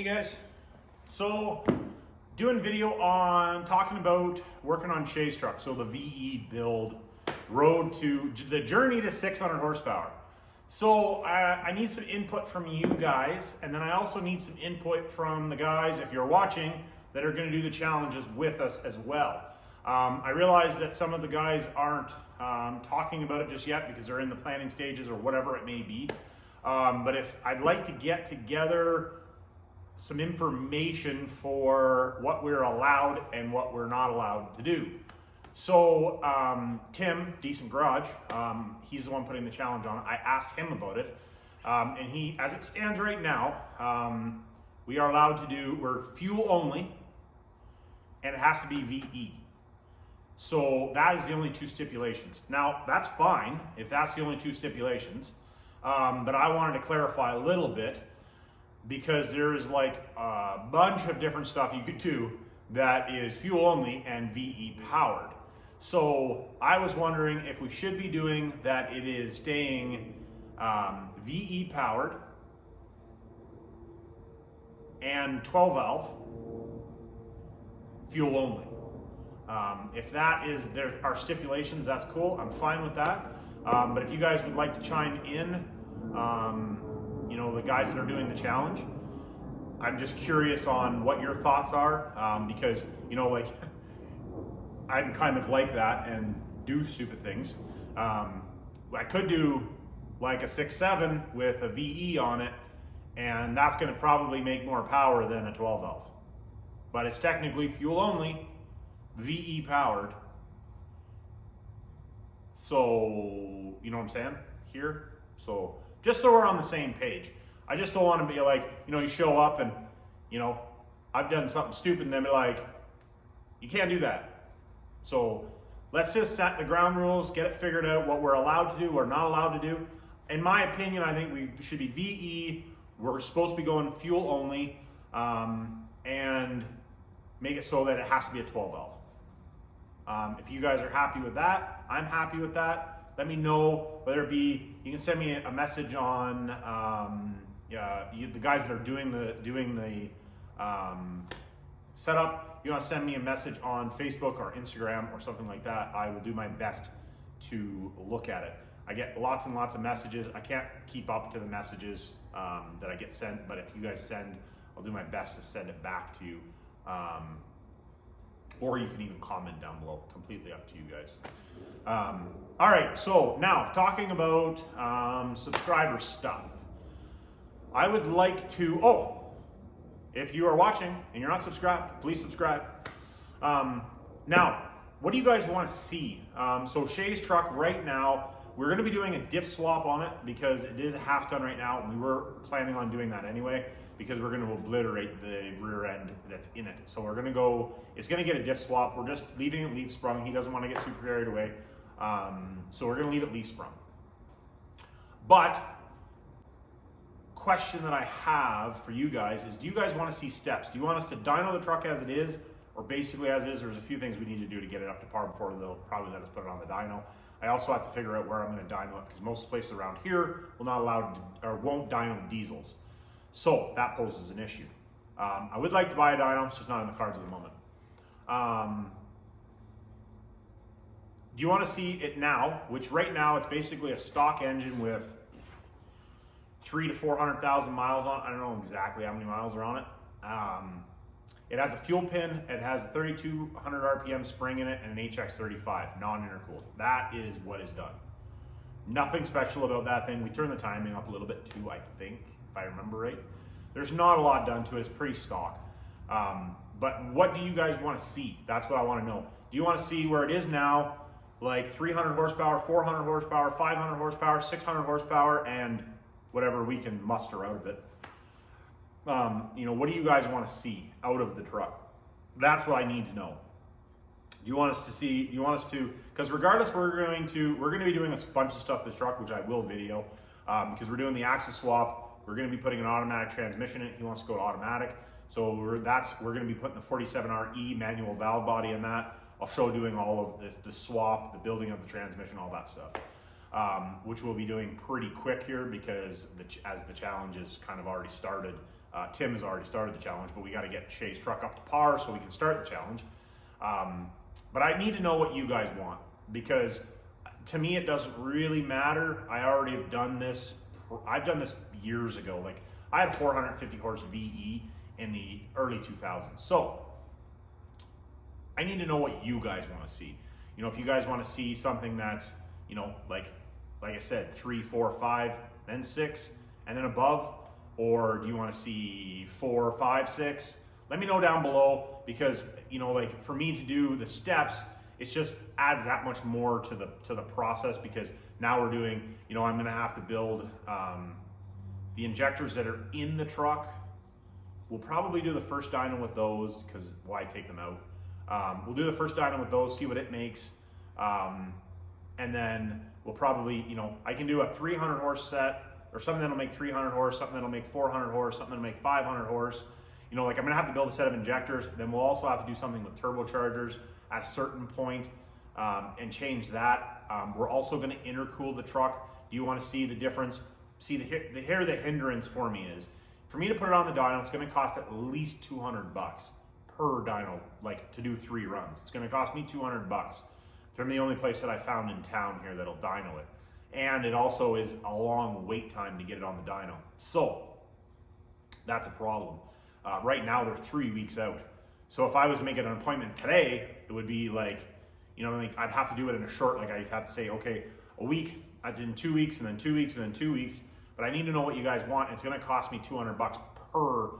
Hey guys, so doing video on talking about working on Shay's truck, so the VE build road to the journey to 600 horsepower. So I need some input from you guys, and then I also need some input from the guys, if you're watching, that are going to do the challenges with us as well. I realize that some of the guys aren't talking about it just yet because they're in the planning stages or whatever it may be. But if I'd like to get together some information for what we're allowed and what we're not allowed to do. So Tim, Decent Garage, he's the one putting the challenge on. I asked him about it, and he, as it stands right now, we are allowed to do, we're fuel only, and it has to be VE. So that is the only two stipulations. Now, that's fine if that's the only two stipulations, but I wanted to clarify a little bit, because there's like a bunch of different stuff you could do that is fuel only and VE powered. So I was wondering if we should be doing that it is staying VE powered and 12 valve fuel only. If that is there are stipulations, that's cool. I'm fine with that. But if you guys would like to chime in, you know, the guys that are doing the challenge, I'm just curious on what your thoughts are, because, you know, like, I'm kind of like that and do stupid things. I could do like a 6.7 with a VE on it, and that's going to probably make more power than a 12 valve. But it's technically fuel only, VE powered. So, you know what I'm saying here? So, just so we're on the same page. I just don't want to be like, you know, you show up and, you know, I've done something stupid and then be like, you can't do that. So let's just set the ground rules, get it figured out, what we're allowed to do or not allowed to do. In my opinion, I think we should be VE. We're supposed to be going fuel only, and make it so that it has to be a 12 valve. If you guys are happy with that, I'm happy with that. Let me know, whether it be, you can send me a message on the guys that are doing the setup. You want to send me a message on Facebook or Instagram or something like that. I will do my best to look at it. I get lots and lots of messages. I can't keep up to the messages that I get sent, but if you guys send, I'll do my best to send it back to you. Or you can even comment down below, completely up to you guys. All right, so now talking about subscriber stuff. I would like to, if you are watching and you're not subscribed, please subscribe. Now, what do you guys want to see? So Shay's truck right now, we're going to be doing a diff swap on it because it is a half ton right now. We were planning on doing that anyway, because we're going to obliterate the rear end that's in it. So we're going to go, it's going to get a diff swap. We're just leaving it leaf sprung. He doesn't want to get super carried away. So we're going to leave it leaf sprung. But question that I have for you guys is, do you guys want to see steps? Do you want us to dyno the truck as it is, or basically as it is? There's a few things we need to do to get it up to par before they'll probably let us put it on the dyno. I also have to figure out where I'm going to dyno it, because most places around here will not allow or won't dyno diesels. So that poses an issue. I would like to buy a dyno, it's just not in the cards at the moment. Do you want to see it now? Which right now it's basically a stock engine with 300,000 to 400,000 miles on it. I don't know exactly how many miles are on it. It has a fuel pin. It has a 3,200 RPM spring in it and an HX35 non-intercooled. That is what is done. Nothing special about that thing. We turned the timing up a little bit too, I think, if I remember right. There's not a lot done to it. It's pretty stock. But what do you guys want to see? That's what I want to know. Do you want to see where it is now, like 300 horsepower, 400 horsepower, 500 horsepower, 600 horsepower, and whatever we can muster out of it? You know, what do you guys want to see out of the truck? That's what I need to know. Do you want us to see, do you want us to, because regardless, we're going to be doing a bunch of stuff with this truck, which I will video, because we're doing the axle swap. We're going to be putting an automatic transmission in it. He wants to go to automatic. So we're going to be putting the 47RE manual valve body in that. I'll show doing all of the swap, the building of the transmission, all that stuff. which we'll be doing pretty quick here because as the challenge is kind of already started, Tim has already started the challenge, but we got to get Shay's truck up to par so we can start the challenge. But I need to know what you guys want, because to me it doesn't really matter. I already have done this. I've done this years ago. Like, I had a 450 horse VE in the early 2000s. So I need to know what you guys want to see. You know, if you guys want to see something that's, you know, like I said, 3, 4, 5, then 6, and then above, or do you want to see 4, 5, 6? Let me know down below, because, you know, like, for me to do the steps, it just adds that much more to the process, because now we're doing, you know, I'm gonna have to build the injectors that are in the truck. We'll probably do the first dyno with those, because why take them out? We'll do the first dyno with those, see what it makes, and then we'll probably, you know, I can do a 300 horse set, or something that'll make 300 horse, something that'll make 400 horse, something that'll make 500 horse. You know, like, I'm gonna have to build a set of injectors. Then we'll also have to do something with turbochargers at a certain point, and change that. We're also gonna intercool the truck. Do you wanna see the difference? See, the hindrance for me is, for me to put it on the dyno, it's gonna cost at least 200 bucks per dyno, like, to do 3 runs. It's gonna cost me 200 bucks. From the only place that I found in town here that'll dyno it. And it also is a long wait time to get it on the dyno. So that's a problem. Right now they're 3 weeks out. So if I was making an appointment today, it would be like, you know, like, I'd have to do it in a short, like, I'd have to say, okay, a week, I did in 2 weeks, and then 2 weeks, and then 2 weeks. But I need to know what you guys want. It's gonna cost me 200 bucks per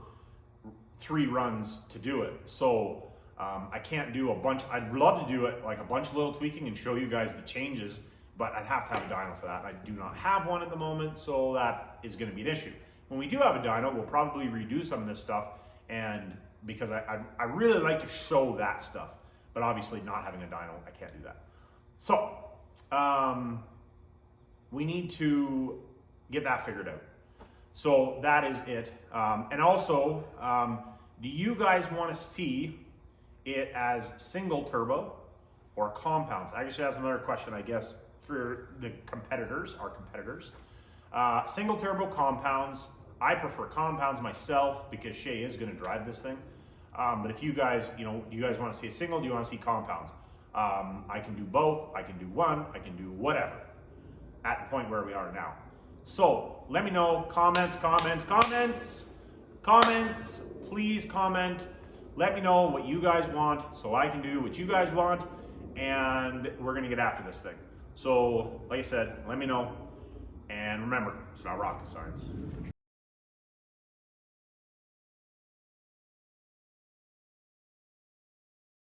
3 runs to do it. So I can't do a bunch. I'd love to do it, like, a bunch of little tweaking and show you guys the changes, but I'd have to have a dyno for that. I do not have one at the moment, so that is gonna be an issue. When we do have a dyno, we'll probably redo some of this stuff, and because I really like to show that stuff, but obviously not having a dyno, I can't do that. So we need to get that figured out. So that is it. And also, do you guys want to see it as single turbo or compounds? I actually, that's another question, I guess, for the competitors, our competitors. Single turbo, compounds. I prefer compounds myself, because Shay is going to drive this thing. But if you guys, you know, do you guys want to see a single? Do you want to see compounds? I can do both. I can do one. I can do whatever at the point where we are now. So let me know. Comments. Please comment. Let me know what you guys want, so I can do what you guys want, and we're going to get after this thing. So, like I said, let me know. And remember, it's not rocket science.